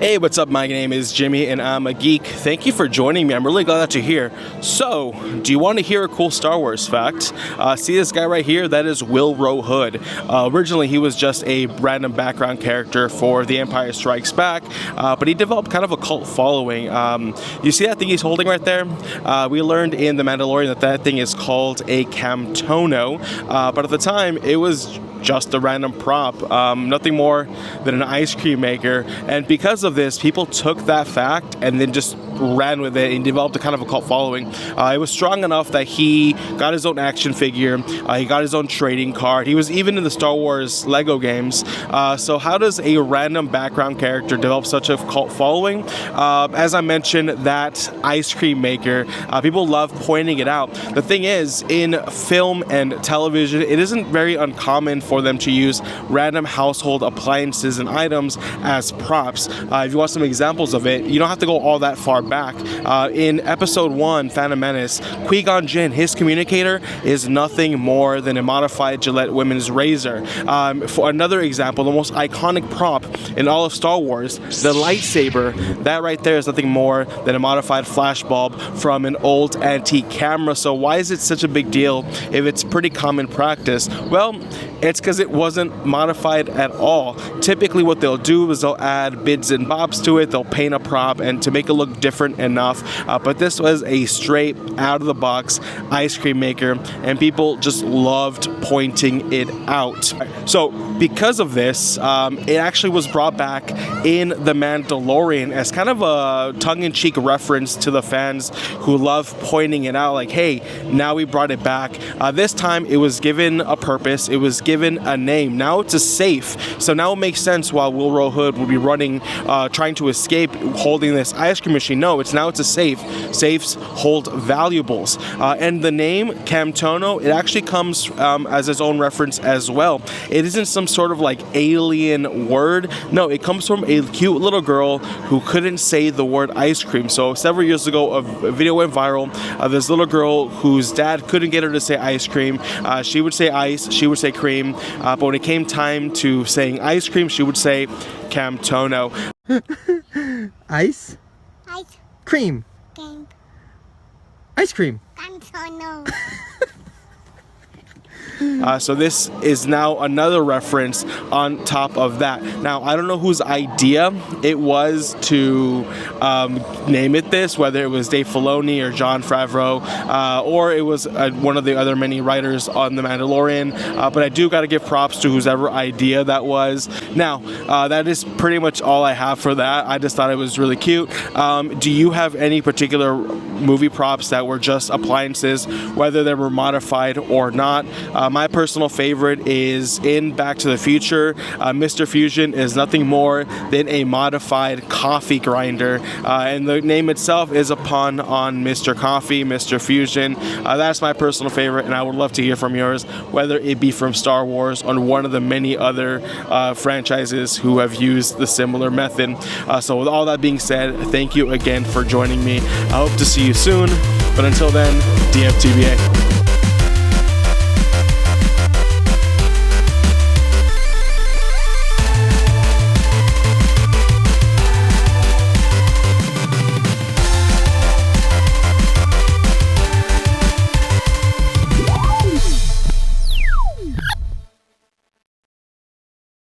Hey, what's up? My name is Jimmy and I'm a geek. Thank you for joining me. I'm really glad that you're here. So, do you want to hear a cool Star Wars fact? See this guy right here? That is Willrow Hood. Originally, he was just a random background character for The Empire Strikes Back, but he developed kind of a cult following. You see that thing he's holding right there? We learned in The Mandalorian that that thing is called a Camtono, but at the time, it was just a random prop, nothing more than an ice cream maker. And because of this, people took that fact and then just ran with it and developed a kind of a cult following. It was strong enough that he got his own action figure, he got his own trading card, he was even in the Star Wars Lego games. So how does a random background character develop such a cult following? As I mentioned, that ice cream maker, people love pointing it out. The thing is, in film and television, it isn't very uncommon for them to use random household appliances and items as props. If you want some examples of it, you don't have to go all that far back. In episode 1, Phantom Menace, Qui-Gon Jinn, his communicator is nothing more than a modified Gillette women's razor. For another example, the most iconic prop in all of Star Wars, the lightsaber, that right there is nothing more than a modified flashbulb from an old antique camera. So why is it such a big deal if it's pretty common practice? Well, it's because it wasn't modified at all. Typically what they'll do is they'll add bits and bobs to it, they'll paint a prop and to make it look different enough, but this was a straight out of the box ice cream maker and people just loved pointing it out. So because of this, it actually was brought back in The Mandalorian as kind of a tongue-in-cheek reference to the fans who love pointing it out, like, hey, now we brought it back. This time it was given a purpose, it was given a name. Now it's a safe. So now it makes sense why Willrow Hood will be running, trying to escape holding this ice cream machine. No, it's a safe. Safes hold valuables. And the name Camtono, it actually comes as its own reference as well. It isn't some sort of like alien word. No, it comes from a cute little girl who couldn't say the word ice cream. So several years ago, a video went viral of this little girl whose dad couldn't get her to say ice cream. She would say ice, she would say cream, but when it came time to saying ice cream, she would say Camtono. Ice? Ice Cream. cream. Ice cream. Camtono. So this is now another reference on top of that. Now, I don't know whose idea it was to name it this, whether it was Dave Filoni or Jon Favreau, or it was one of the other many writers on The Mandalorian, but I do got to give props to whoever idea that was. Now, that is pretty much all I have for that. I just thought it was really cute. Do you have any particular movie props that were just appliances, whether they were modified or not? My personal favorite is in Back to the Future. Mr. Fusion is nothing more than a modified coffee grinder, and the name itself is a pun on Mr. Coffee, Mr. Fusion. That's my personal favorite, and I would love to hear from yours, whether it be from Star Wars or one of the many other franchises who have used the similar method. So with all that being said, thank you again for joining me. I hope to see you soon, but until then, DFTBA.